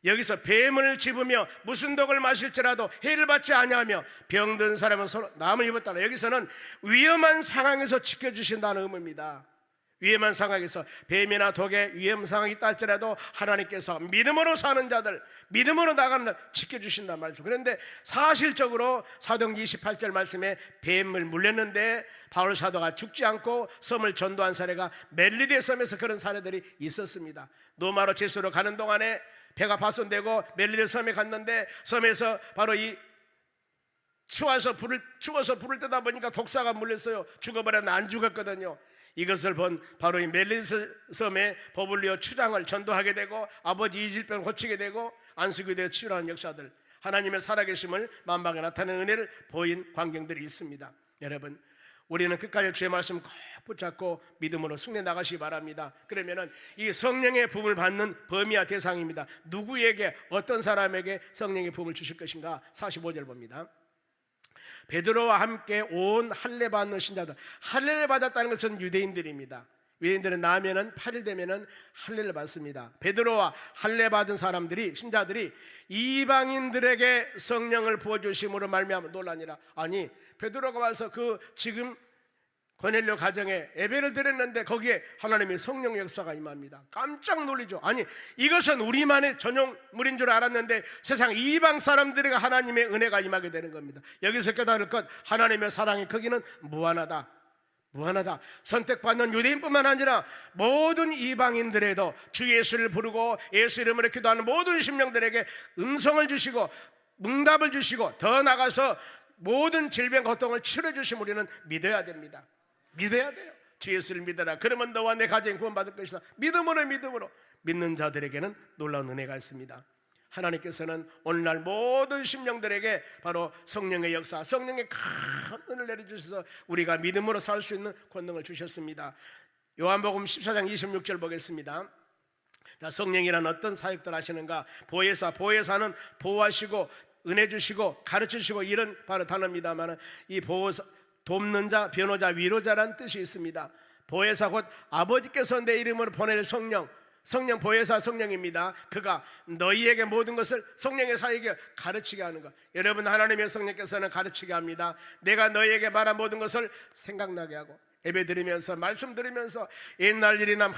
여기서 뱀을 집으며 무슨 독을 마실지라도 해를 받지 아니하며 병든 사람은 서로 남을 입었다. 여기서는 위험한 상황에서 지켜주신다는 의미입니다. 위험한 상황에서 뱀이나 독의 위험 상황이 있다 할지라도 하나님께서 믿음으로 사는 자들, 믿음으로 나가는 자들 지켜주신단 말이죠. 그런데 사실적으로 사도행전 28절 말씀에 뱀을 물렸는데 바울 사도가 죽지 않고 섬을 전도한 사례가 멜리데 섬에서 그런 사례들이 있었습니다. 노마로 제수로 가는 동안에 배가 파손되고 멜리데 섬에 갔는데, 섬에서 바로 이 추워서 불을 뜨다 보니까 독사가 물렸어요. 죽어버렸는데 안 죽었거든요. 이것을 본 바로 이 멜리데 섬의 버블리오 추장을 전도하게 되고 아버지 이질병을 고치게 되고 안수기에 대해 치유하는 역사들, 하나님의 살아계심을 만방에 나타내는 은혜를 보인 광경들이 있습니다. 여러분, 우리는 끝까지 주의 말씀 꼭 붙잡고 믿음으로 승리해 나가시기 바랍니다. 그러면은 이 성령의 부음을 받는 범위와 대상입니다. 누구에게, 어떤 사람에게 성령의 부음을 주실 것인가? 45절 봅니다. 베드로와 함께 온 할례 받는 신자들. 할례를 받았다는 것은 유대인들입니다. 유대인들은 나면은 8일 되면은 할례를 받습니다. 베드로와 할례 받은 사람들이, 신자들이 이방인들에게 성령을 부어 주심으로 말미암아 놀라니라. 아니, 베드로가 와서 그 지금 고넬료 가정에 예배를 드렸는데 거기에 하나님의 성령 역사가 임합니다. 깜짝 놀리죠. 아니, 이것은 우리만의 전용물인 줄 알았는데 세상 이방 사람들에게 하나님의 은혜가 임하게 되는 겁니다. 여기서 깨달을 것, 하나님의 사랑의 크기는 무한하다. 무한하다. 선택받는 유대인뿐만 아니라 모든 이방인들에도 주 예수를 부르고 예수 이름으로 기도하는 모든 심령들에게 음성을 주시고 응답을 주시고 더 나가서 모든 질병 고통을 치료해 주심 우리는 믿어야 됩니다. 믿어야 돼요. 주 예수를 믿어라. 그러면 너와 내 가정이 구원받을 것이다. 믿음으로 믿는 자들에게는 놀라운 은혜가 있습니다. 하나님께서는 오늘날 모든 심령들에게 바로 성령의 역사, 성령의 큰 은혜를 내려주셔서 우리가 믿음으로 살 수 있는 권능을 주셨습니다. 요한복음 14장 26절 보겠습니다. 자, 성령이란 어떤 사역들 하시는가? 보혜사는 보호하시고 은혜 주시고 가르치시고 이런 바로 단어입니다만, 이 보호사, 돕는 자, 변호자, 위로자라는 뜻이 있습니다. 보혜사 곧 아버지께서 내 이름으로 보낼 성령 보혜사 성령입니다. 그가 너희에게 모든 것을, 성령의 사역에 가르치게 하는 것. 여러분, 하나님의 성령께서는 가르치게 합니다. 내가 너희에게 말한 모든 것을 생각나게 하고, 예배 드리면서 말씀 들으면서 옛날 일이나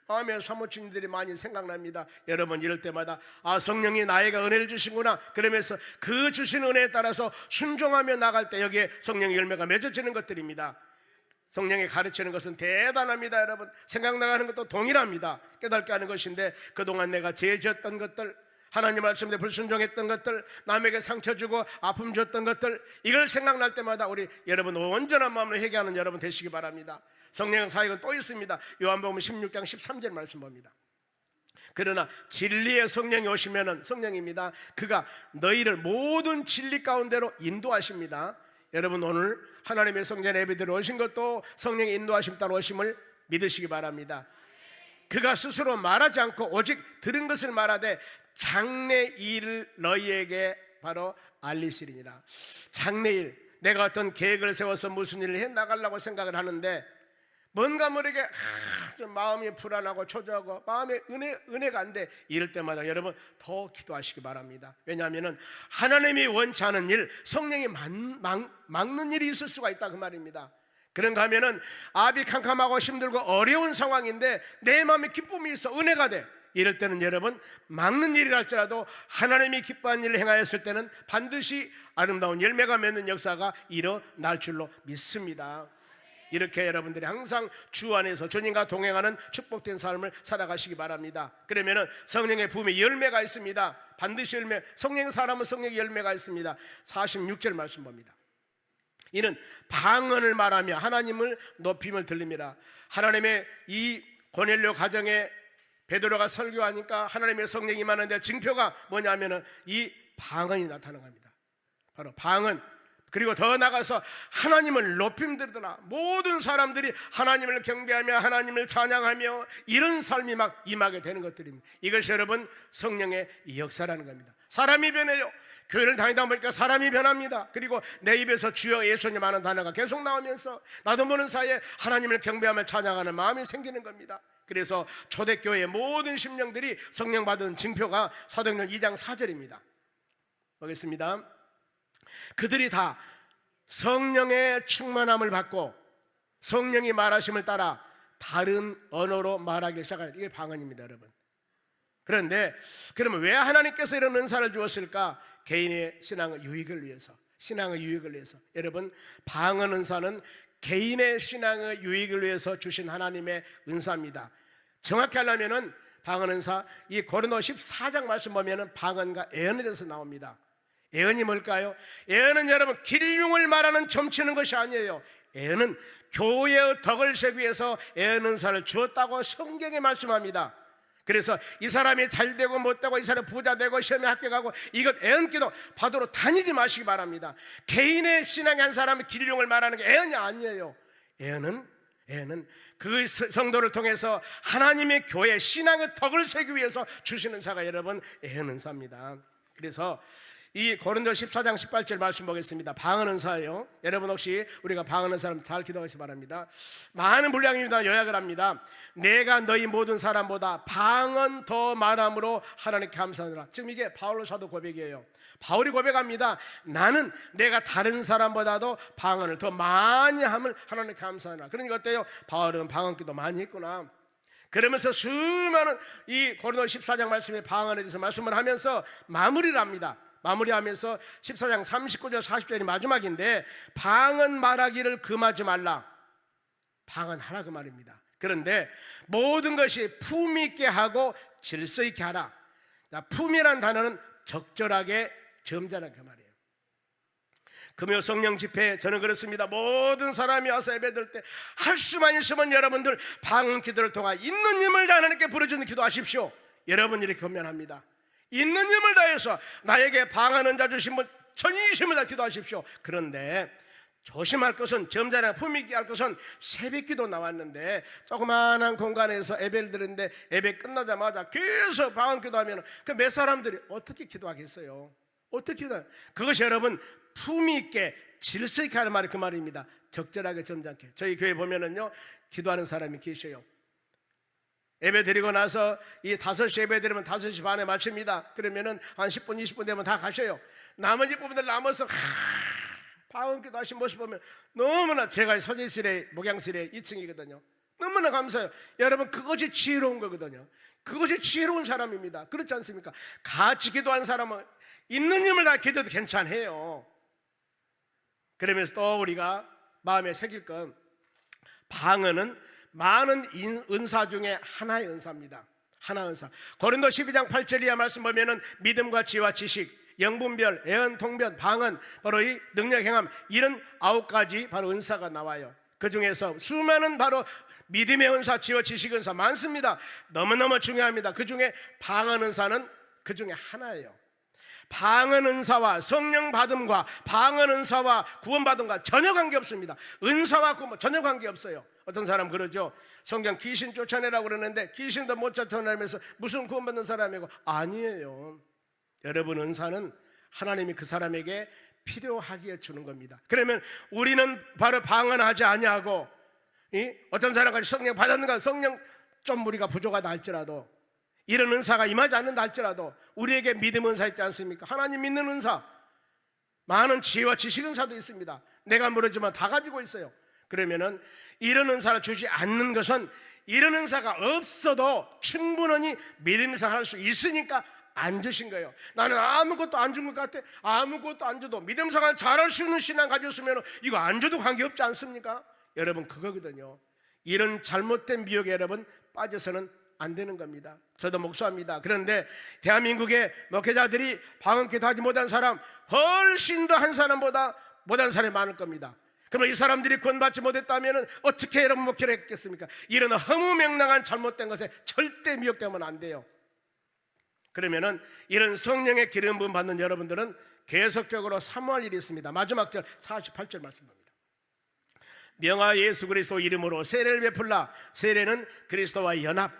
마음에 사모친들이 많이 생각납니다. 여러분, 이럴 때마다 성령이 나에게 은혜를 주시구나, 그러면서 그 주신 은혜에 따라서 순종하며 나갈 때 여기에 성령의 열매가 맺어지는 것들입니다. 성령이 가르치는 것은 대단합니다. 여러분, 생각나가는 것도 동일합니다. 깨닫게 하는 것인데, 그동안 내가 죄 지었던 것들, 하나님 말씀에 불순종했던 것들, 남에게 상처 주고 아픔 줬던 것들, 이걸 생각날 때마다 우리 여러분 온전한 마음으로 회개하는 여러분 되시기 바랍니다. 성령 사역은 또 있습니다. 요한복음 16장 13절 말씀 봅니다. 그러나 진리의 성령이 오시면은, 성령입니다, 그가 너희를 모든 진리 가운데로 인도하십니다. 여러분, 오늘 하나님의 성전 예배드리러 오신 것도 성령의 인도하심 따라 오심을 믿으시기 바랍니다. 그가 스스로 말하지 않고 오직 들은 것을 말하되 장래일을 너희에게 바로 알리시리니라. 장래일, 내가 어떤 계획을 세워서 무슨 일을 해나가려고 생각을 하는데 뭔가 모르게 좀 마음이 불안하고 초조하고 마음에 은혜가 안 돼. 이럴 때마다 여러분 더 기도하시기 바랍니다. 왜냐하면 하나님이 원치 않은 일, 성령이 막는 일이 있을 수가 있다 그 말입니다. 그런가 하면은 아비 캄캄하고 힘들고 어려운 상황인데 내 마음에 기쁨이 있어, 은혜가 돼. 이럴 때는 여러분 막는 일이라 할지라도 하나님이 기뻐하는 일을 행하였을 때는 반드시 아름다운 열매가 맺는 역사가 일어날 줄로 믿습니다. 이렇게 여러분들이 항상 주 안에서 주님과 동행하는 축복된 삶을 살아가시기 바랍니다. 그러면은 성령의 부음에 열매가 있습니다. 반드시 열매, 성령의 사람은 성령의 열매가 있습니다. 46절 말씀 봅니다. 이는 방언을 말하며 하나님을 높임을 들림이라. 하나님의 이 고넬료 가정에 베드로가 설교하니까 하나님의 성령이 임하는데 증표가 뭐냐면은 이 방언이 나타나는 겁니다. 바로 방언. 그리고 더 나가서 하나님을 높임들더라. 모든 사람들이 하나님을 경배하며 하나님을 찬양하며 이런 삶이 막 임하게 되는 것들입니다. 이것이 여러분 성령의 역사라는 겁니다. 사람이 변해요. 교회를 다니다 보니까 사람이 변합니다. 그리고 내 입에서 주여 예수님 하는 단어가 계속 나오면서 나도 모르는 사이에 하나님을 경배하며 찬양하는 마음이 생기는 겁니다. 그래서 초대교회의 모든 심령들이 성령 받은 징표가 사도행전 2장 4절입니다 보겠습니다. 그들이 다 성령의 충만함을 받고 성령이 말하심을 따라 다른 언어로 말하기 시작하는, 이게 방언입니다 여러분. 그런데 그러면 왜 하나님께서 이런 은사를 주었을까? 개인의 신앙의 유익을 위해서, 신앙의 유익을 위해서. 여러분, 방언 은사는 개인의 신앙의 유익을 위해서 주신 하나님의 은사입니다. 정확히 하려면은 방언 은사, 이 고린도 14장 말씀 보면은 방언과 예언에 대해서 나옵니다. 예언이 뭘까요? 예언은 여러분 길흉을 말하는 점치는 것이 아니에요. 예언은 교회의 덕을 세기 위해서 예언 은사를 주었다고 성경에 말씀합니다. 그래서 이 사람이 잘되고 못되고 이 사람이 부자되고 시험에 합격하고 이것 예언기도 받으러 다니지 마시기 바랍니다. 개인의 신앙의 한 사람이 길흉을 말하는 게 예언이 아니에요. 예언은 그 성도를 통해서 하나님의 교회 신앙의 덕을 세기 위해서 주시는 사가 여러분 예언 은사입니다. 그래서 이 고린도 14장 18절 말씀 보겠습니다. 방언 은사예요. 여러분 혹시 우리가 방언 은사를 잘 기도하시기 바랍니다. 많은 분량입니다. 요약을 합니다. 내가 너희 모든 사람보다 방언 더 말함으로 하나님께 감사하노라. 지금 이게 바울로 사도 고백이에요. 바울이 고백합니다. 나는 내가 다른 사람보다도 방언을 더 많이 함을 하나님께 감사하노라. 그러니까 어때요? 바울은 방언기도 많이 했구나. 그러면서 수많은 이 고린도 14장 말씀의 방언에 대해서 말씀을 하면서 마무리를 합니다. 마무리하면서 14장 39절 40절이 마지막인데 방언 말하기를 금하지 말라. 방언하라 그 말입니다. 그런데 모든 것이 품위 있게 하고 질서 있게 하라. 품이란 단어는 적절하게 점잖하게 그 말이에요. 금요 성령 집회 저는 그렇습니다. 모든 사람이 와서 예배드릴 때 할 수만 있으면 여러분들 방언 기도를 통하 있는 힘을 다 하나님께 부르짖는 기도하십시오. 여러분 이렇게 권면합니다. 있는 힘을 다해서 나에게 방언은 자 주신 분 전심을 다 기도하십시오. 그런데 조심할 것은, 점잖아 품위 있게 할 것은 새벽기도 나왔는데 조그마한 공간에서 예배를 드리는데 예배 끝나자마자 계속 방언 기도하면 그 몇 사람들이 어떻게 기도하겠어요? 어떻게 기도해요? 그것이 여러분 품위 있게 질서 있게 하는 말이 그 말입니다. 적절하게 점잖게. 저희 교회 보면은요 기도하는 사람이 계셔요. 예배 드리고 나서 이 5시 예배 드리면 5시 반에 마칩니다. 그러면은 한 10분 20분 되면 다 가셔요. 나머지 부분들 남아서 방언기도 하신 모습 보면 너무나, 제가 서재실에 목양실에 2층이거든요 너무나 감사해요. 여러분 그것이 지혜로운 거거든요. 그것이 지혜로운 사람입니다. 그렇지 않습니까? 같이 기도한 사람은 있는 힘을 다 기도해도 괜찮아요. 그러면서 또 우리가 마음에 새길 건, 방언은 많은 은사 중에 하나의 은사입니다. 하나 은사. 고린도 12장 8절 이하 말씀 보면은 믿음과 지혜와 지식, 영분별, 예언, 통변, 방언, 바로 이 능력 행함, 이런 9가지 바로 은사가 나와요. 그 중에서 수많은 바로 믿음의 은사, 지혜와 지식 은사 많습니다. 너무너무 중요합니다. 그 중에 방언 은사는 그 중에 하나예요. 방언 은사와 성령 받음과 방언 은사와 구원 받음과 전혀 관계 없습니다. 은사와 구원 전혀 관계 없어요. 어떤 사람 그러죠. 성경 귀신 쫓아내라고 그러는데 귀신도 못 쫓아내면서 무슨 구원 받는 사람이고, 아니에요. 여러분, 은사는 하나님이 그 사람에게 필요하기에 주는 겁니다. 그러면 우리는 바로 방언하지 아니하고, 어떤 사람까지 성령 받았는가, 성령 좀 우리가 부족하다 할지라도, 이런 은사가 임하지 않는다 할지라도 우리에게 믿음 은사 있지 않습니까? 하나님 믿는 은사, 많은 지혜와 지식 은사도 있습니다. 내가 모르지만 다 가지고 있어요. 그러면은 이런 은사를 주지 않는 것은 이런 은사가 없어도 충분히 믿음 은사 할 수 있으니까 안 주신 거예요. 나는 아무것도 안 준 것 같아. 아무것도 안 줘도 믿음 생활 잘할 수 있는 신앙 가졌으면 이거 안 줘도 관계없지 않습니까? 여러분, 그거거든요. 이런 잘못된 미혹에 여러분 빠져서는 안 되는 겁니다. 저도 목수합니다. 그런데 대한민국의 목회자들이 방언기도 하지 못한 사람 훨씬 더 한 사람보다 못한 사람이 많을 겁니다. 그러면 이 사람들이 구원받지 못했다면 어떻게 여러분 목회를 했겠습니까? 이런 허무맹랑한 잘못된 것에 절대 미혹되면 안 돼요. 그러면은 이런 성령의 기름 부음 받는 여러분들은 계속적으로 사모할 일이 있습니다. 마지막 절 48절 말씀입니다. 명하 예수 그리스도 이름으로 세례를 베풀라. 세례는 그리스도와의 연합,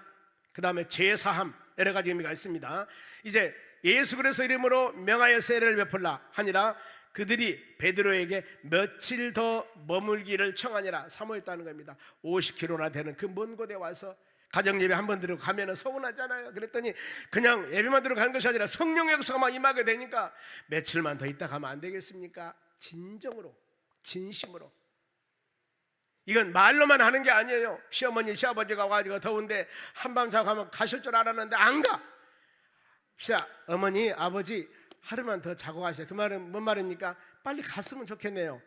그 다음에 제사함, 여러 가지 의미가 있습니다. 이제 예수 그리스도 이름으로 명하여 세례를 베풀라 하니라. 그들이 베드로에게 며칠 더 머물기를 청하니라. 사모했다는 겁니다. 50km나 되는 그 먼 곳에 와서 가정 예배 한 번 들고 가면은 서운하잖아요. 그랬더니 그냥 예배만 들고 가는 것이 아니라 성령의 역사가 막 임하게 되니까 며칠만 더 있다 가면 안 되겠습니까? 진정으로, 진심으로. 이건 말로만 하는 게 아니에요. 시어머니 시아버지가 와가지고 더운데 한밤 자고 가면 가실 줄 알았는데 안 가. 자, 어머니 아버지 하루만 더 자고 가세요. 그 말은 뭔 말입니까? 빨리 갔으면 좋겠네요.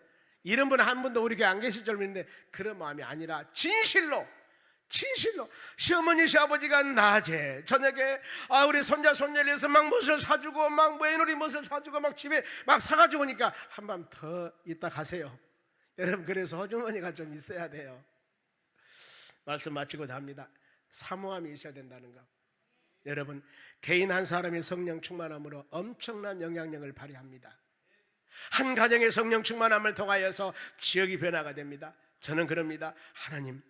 이런 분은 한 분도 우리 교회 안 계실 줄 믿는데 그런 마음이 아니라 진실로 시어머니 시아버지가 낮에 저녁에 우리 손자 손녀를 위해서 막 무엇을 사주고 막 며느리 무엇을 사주고 막 집에 막 사가지고 오니까 한밤 더 있다 가세요. 여러분, 그래서 호주머니가 좀 있어야 돼요. 말씀 마치고 답니다. 사모함이 있어야 된다는 거. 여러분, 개인 한 사람의 성령 충만함으로 엄청난 영향력을 발휘합니다. 한 가정의 성령 충만함을 통하여서 지역이 변화가 됩니다. 저는 그럽니다. 하나님,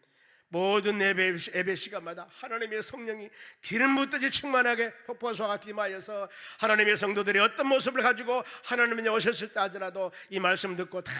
모든 예배 시간마다 하나님의 성령이 기름 붓듯이 충만하게 폭포수와 같이 임하여서 하나님의 성도들이 어떤 모습을 가지고 하나님이 오셨을 때 하더라도 이 말씀 듣고 다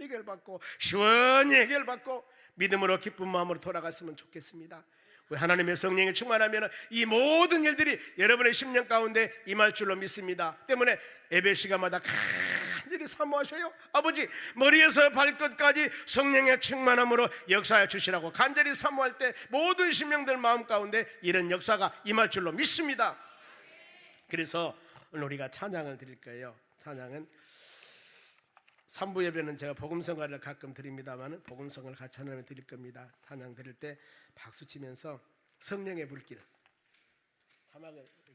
해결받고 시원히 해결받고 믿음으로 기쁜 마음으로 돌아갔으면 좋겠습니다. 왜? 하나님의 성령이 충만하면 이 모든 일들이 여러분의 심령 가운데 임할 줄로 믿습니다. 때문에 예배 시간마다 간절히 사모하세요. 아버지, 머리에서 발끝까지 성령의 충만함으로 역사해 주시라고 간절히 사모할 때 모든 심령들 마음 가운데 이런 역사가 임할 줄로 믿습니다. 그래서 오늘 우리가 찬양을 드릴 거예요. 찬양은 3부 예배는 제가 복음성가를 가끔 드립니다만 복음성을 같이 하나님께 드릴 겁니다. 찬양 드릴 때 박수 치면서 성령의 불길,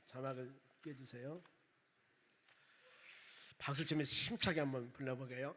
자막을 띄워주세요. 박수 치면서 힘차게 한번 불러보게요.